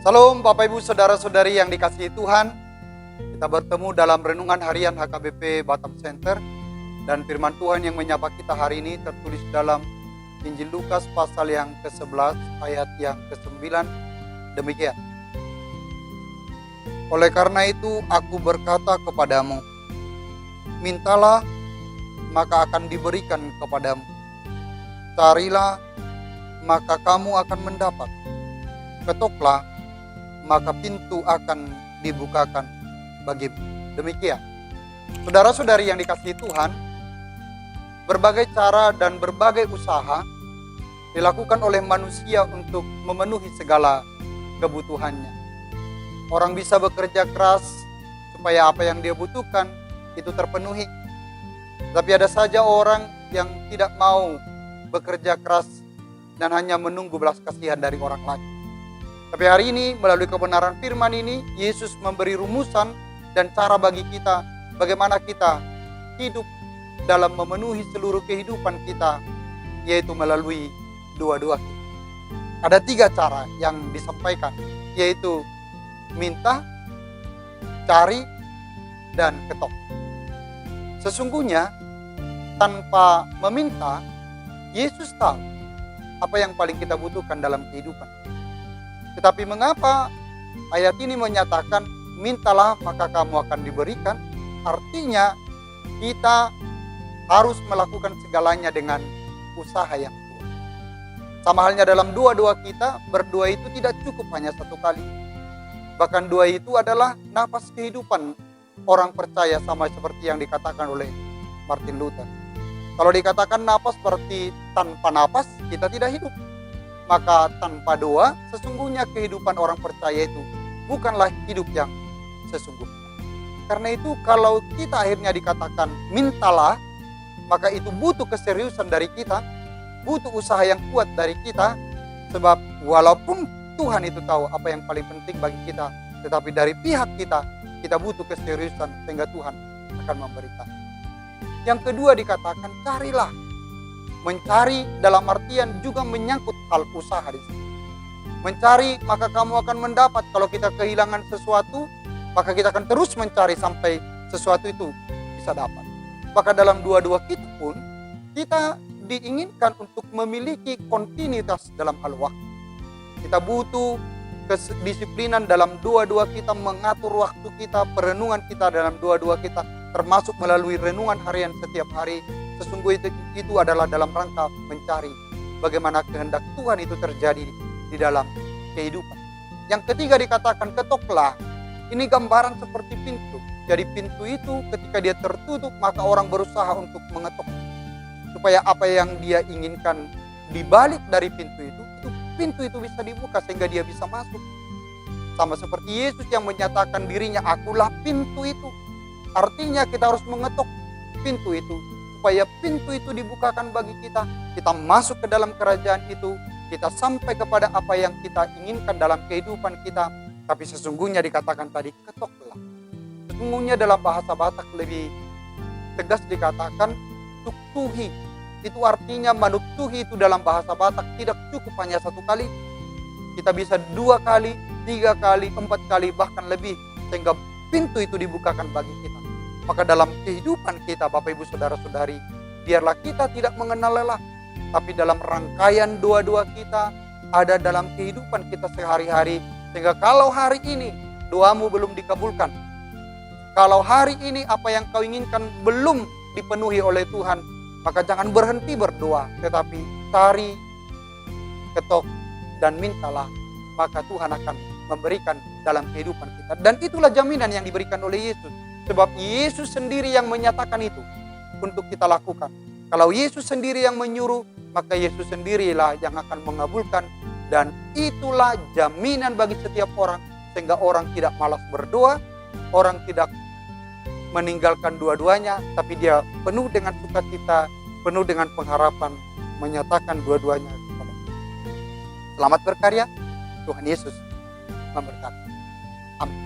Salam Bapak Ibu Saudara-saudari yang dikasihi Tuhan. Kita bertemu dalam renungan harian HKBP Batam Center. Dan firman Tuhan yang menyapa kita hari ini tertulis dalam Injil Lukas pasal yang ke-11 ayat yang ke-9. Demikian. Oleh karena itu aku berkata kepadamu, mintalah maka akan diberikan kepadamu. Carilah maka kamu akan mendapat. Ketoklah maka pintu akan dibukakan bagimu. Demikian. Saudara-saudari yang dikasihi Tuhan, berbagai cara dan berbagai usaha dilakukan oleh manusia untuk memenuhi segala kebutuhannya. Orang bisa bekerja keras supaya apa yang dia butuhkan itu terpenuhi. Tapi ada saja orang yang tidak mau bekerja keras dan hanya menunggu belas kasihan dari orang lain. Tapi hari ini melalui kebenaran firman ini, Yesus memberi rumusan dan cara bagi kita bagaimana kita hidup dalam memenuhi seluruh kehidupan kita, yaitu melalui dua-dua kita. Ada 3 cara yang disampaikan, yaitu minta, cari, dan ketok. Sesungguhnya tanpa meminta, Yesus tahu apa yang paling kita butuhkan dalam kehidupan. Tetapi mengapa ayat ini menyatakan mintalah maka kamu akan diberikan? Artinya kita harus melakukan segalanya dengan usaha yang kuat. Sama halnya dalam doa-doa kita, berdoa itu tidak cukup hanya 1 kali. Bahkan doa itu adalah nafas kehidupan orang percaya, sama seperti yang dikatakan oleh Martin Luther. Kalau dikatakan nafas berarti tanpa nafas kita tidak hidup. Maka tanpa doa, sesungguhnya kehidupan orang percaya itu bukanlah hidup yang sesungguhnya. Karena itu kalau kita akhirnya dikatakan mintalah, maka itu butuh keseriusan dari kita, butuh usaha yang kuat dari kita. Sebab walaupun Tuhan itu tahu apa yang paling penting bagi kita, tetapi dari pihak kita butuh keseriusan sehingga Tuhan akan memberikan. Yang kedua dikatakan carilah. Mencari dalam artian juga menyangkut hal usaha di sini. Mencari maka kamu akan mendapat. Kalau kita kehilangan sesuatu, maka kita akan terus mencari sampai sesuatu itu bisa dapat. Maka dalam dua-dua kita pun, kita diinginkan untuk memiliki kontinuitas dalam hal waktu. Kita butuh kedisiplinan dalam dua-dua kita, mengatur waktu kita, perenungan kita dalam dua-dua kita, termasuk melalui renungan harian setiap hari. Sesungguhnya itu adalah dalam rangka mencari bagaimana kehendak Tuhan itu terjadi di dalam kehidupan. Yang ketiga dikatakan ketoklah. Ini gambaran seperti pintu. Jadi pintu itu ketika dia tertutup, maka orang berusaha untuk mengetok. Supaya apa yang dia inginkan di balik dari pintu itu bisa dibuka sehingga dia bisa masuk. Sama seperti Yesus yang menyatakan dirinya, akulah pintu itu. Artinya kita harus mengetok pintu itu. Supaya pintu itu dibukakan bagi kita masuk ke dalam kerajaan itu, kita sampai kepada apa yang kita inginkan dalam kehidupan kita. Tapi sesungguhnya dikatakan tadi, ketoklah. Sesungguhnya dalam bahasa Batak lebih tegas dikatakan, tuktuhi. Itu artinya manuktuhi itu dalam bahasa Batak tidak cukup hanya 1 kali. Kita bisa 2 kali, 3 kali, 4 kali, bahkan lebih. Sehingga pintu itu dibukakan bagi kita. Maka dalam kehidupan kita, Bapak Ibu Saudara-saudari, biarlah kita tidak mengenal lelah. Tapi dalam rangkaian doa-doa kita, ada dalam kehidupan kita sehari-hari. Sehingga kalau hari ini doamu belum dikabulkan, kalau hari ini apa yang kau inginkan belum dipenuhi oleh Tuhan, maka jangan berhenti berdoa. Tetapi cari, ketok, dan mintalah. Maka Tuhan akan memberikan dalam kehidupan kita. Dan itulah jaminan yang diberikan oleh Yesus. Sebab Yesus sendiri yang menyatakan itu untuk kita lakukan. Kalau Yesus sendiri yang menyuruh, maka Yesus sendirilah yang akan mengabulkan. Dan itulah jaminan bagi setiap orang. Sehingga orang tidak malas berdoa, orang tidak meninggalkan dua-duanya, tapi dia penuh dengan sukacita, penuh dengan pengharapan, menyatakan dua-duanya kepada kita. Selamat berkarya, Tuhan Yesus memberkati. Amin.